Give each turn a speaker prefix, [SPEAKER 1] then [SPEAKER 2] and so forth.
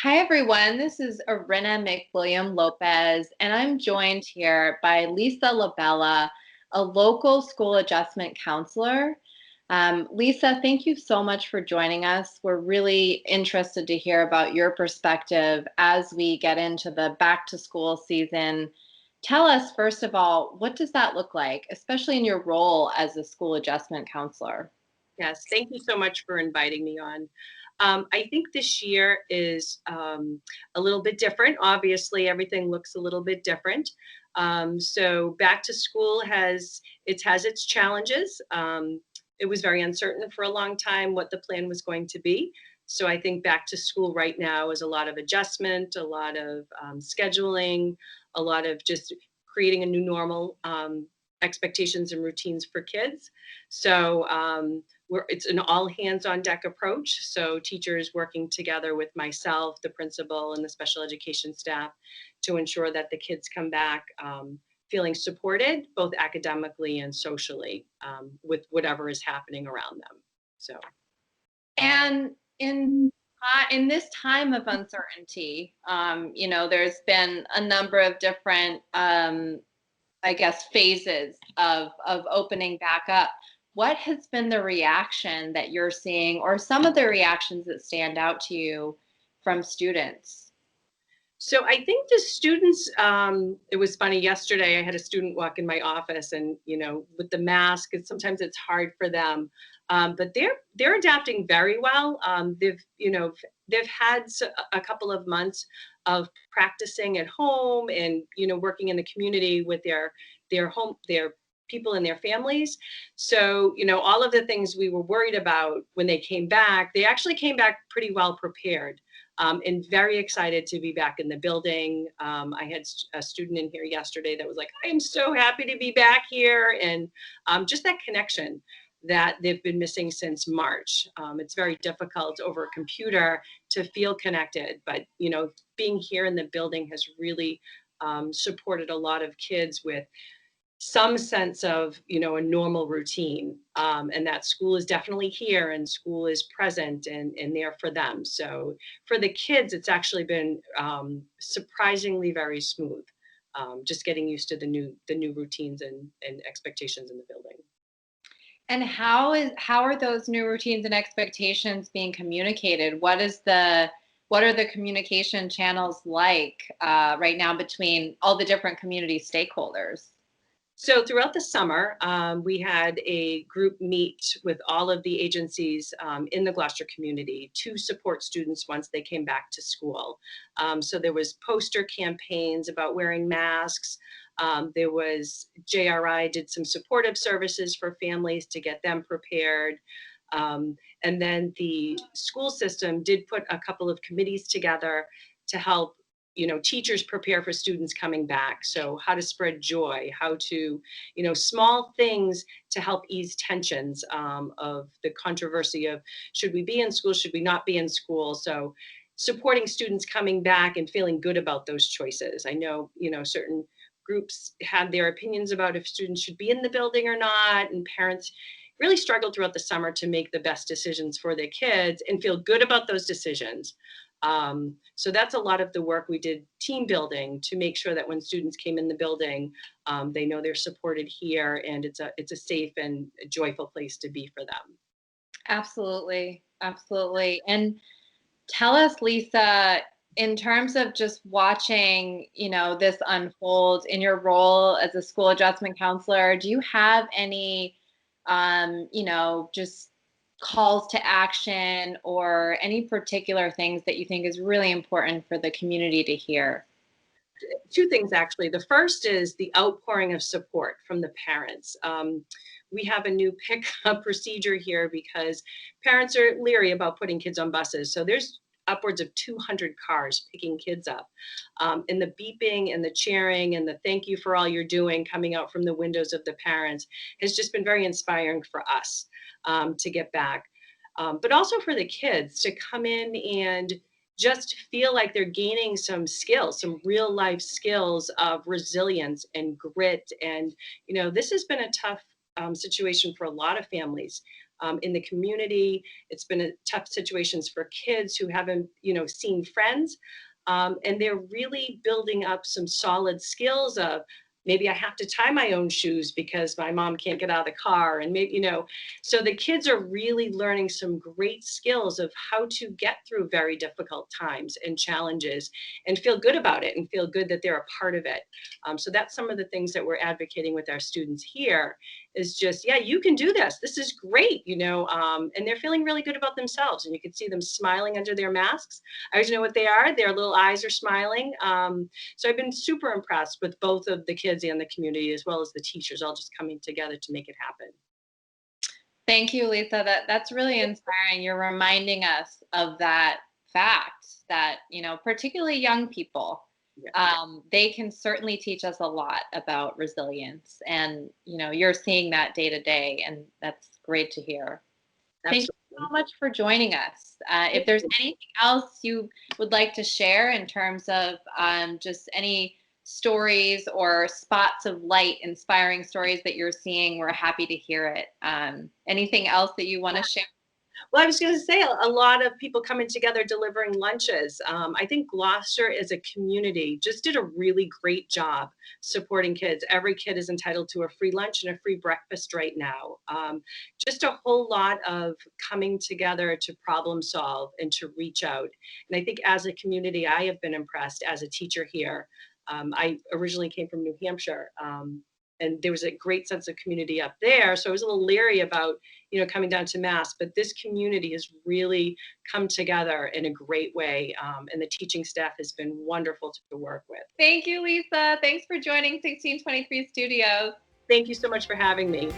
[SPEAKER 1] Hi, everyone. This is Arena McWilliam Lopez, and I'm joined here by Lisa Labella, a local school adjustment counselor. Lisa, thank you so much for joining us. We're really interested to hear about your perspective as we get into the back to school season. Tell us, first of all, what does that look like, especially in your role as a school adjustment counselor?
[SPEAKER 2] Yes, thank you so much for inviting me on. I think this year is a little bit different. Obviously, everything looks a little bit different. So back to school has its challenges. It was very uncertain for a long time what the plan was going to be. So I think back to school right now is a lot of adjustment, a lot of scheduling, a lot of just creating a new normal, expectations and routines for kids. So it's an all hands on deck approach. So teachers working together with myself, the principal, and the special education staff to ensure that the kids come back feeling supported, both academically and socially, with whatever is happening around them. So,
[SPEAKER 1] And in this time of uncertainty, there's been a number of different, I guess, phases of opening back up. What has been the reaction that you're seeing, or some of the reactions that stand out to you from students?
[SPEAKER 2] so I think the students. It was funny yesterday. I had a student walk in my office, and with the mask, sometimes it's hard for them, but they're adapting very well. They've had a couple of months of practicing at home and working in the community with their people and their families. So all of the things we were worried about when they came back, they actually came back pretty well prepared, and very excited to be back in the building. I had a student in here yesterday that was like, I am so happy to be back here. And just that connection that they've been missing since March. It's very difficult over a computer to feel connected, but being here in the building has really supported a lot of kids with some sense of a normal routine, and that school is definitely here and school is present and there for them. So for the kids it's actually been surprisingly very smooth, just getting used to the new routines and expectations in the building.
[SPEAKER 1] And how are those new routines and expectations being communicated? What are the communication channels like right now between all the different community stakeholders?
[SPEAKER 2] So throughout the summer, we had a group meet with all of the agencies in the Gloucester community to support students once they came back to school. So there was poster campaigns about wearing masks. There was JRI did some supportive services for families to get them prepared. And then the school system did put a couple of committees together to help teachers prepare for students coming back. So how to spread joy, how to small things to help ease tensions, of the controversy of should we be in school, should we not be in school. So supporting students coming back and feeling good about those choices. I know certain groups had their opinions about if students should be in the building or not, and parents really struggled throughout the summer to make the best decisions for their kids and feel good about those decisions. So that's a lot of the work we did, team building, to make sure that when students came in the building, they know they're supported here and it's a safe and joyful place to be for them.
[SPEAKER 1] Absolutely, absolutely. And tell us, Lisa, in terms of just watching, this unfold in your role as a school adjustment counselor, do you have any, just calls to action or any particular things that you think is really important for the community to hear?
[SPEAKER 2] Two things actually. The first is the outpouring of support from the parents. We have a new pickup procedure here because parents are leery about putting kids on buses. So there's upwards of 200 cars picking kids up. And the beeping and the cheering and the thank you for all you're doing coming out from the windows of the parents has just been very inspiring for us, to get back. But also for the kids to come in and just feel like they're gaining some skills, some real life skills of resilience and grit. And, this has been a tough situation for a lot of families. in the community. It's been a tough situations for kids who haven't, seen friends. And they're really building up some solid skills of maybe I have to tie my own shoes because my mom can't get out of the car. And maybe, so the kids are really learning some great skills of how to get through very difficult times and challenges and feel good about it and feel good that they're a part of it. So that's some of the things that we're advocating with our students here is just, yeah, you can do this. This is great, and they're feeling really good about themselves. And you can see them smiling under their masks. I always know what they are. Their little eyes are smiling. So I've been super impressed with both of the kids and the community, as well as the teachers, all just coming together to make it happen.
[SPEAKER 1] Thank you, Lisa. That's really inspiring. You're reminding us of that fact that, particularly young people,
[SPEAKER 2] Yeah,
[SPEAKER 1] they can certainly teach us a lot about resilience. And, you're seeing that day to day, and that's great to hear. Thank you so
[SPEAKER 2] absolutely.
[SPEAKER 1] much for joining us. If
[SPEAKER 2] Thank
[SPEAKER 1] there's
[SPEAKER 2] you.
[SPEAKER 1] anything else you would like to share in terms of just any stories or spots of light, inspiring stories that you're seeing, we're happy to hear it. Anything else that you want to share?
[SPEAKER 2] Well, I was going to say a lot of people coming together delivering lunches. I think Gloucester as a community just did a really great job supporting kids. Every kid is entitled to a free lunch and a free breakfast right now. Just a whole lot of coming together to problem solve and to reach out. And I think as a community, I have been impressed as a teacher here. I originally came from New Hampshire. And there was a great sense of community up there. So I was a little leery about, coming down to Mass, but this community has really come together in a great way. And the teaching staff has been wonderful to work with.
[SPEAKER 1] Thank you, Lisa. Thanks for joining 1623 Studios.
[SPEAKER 2] Thank you so much for having me.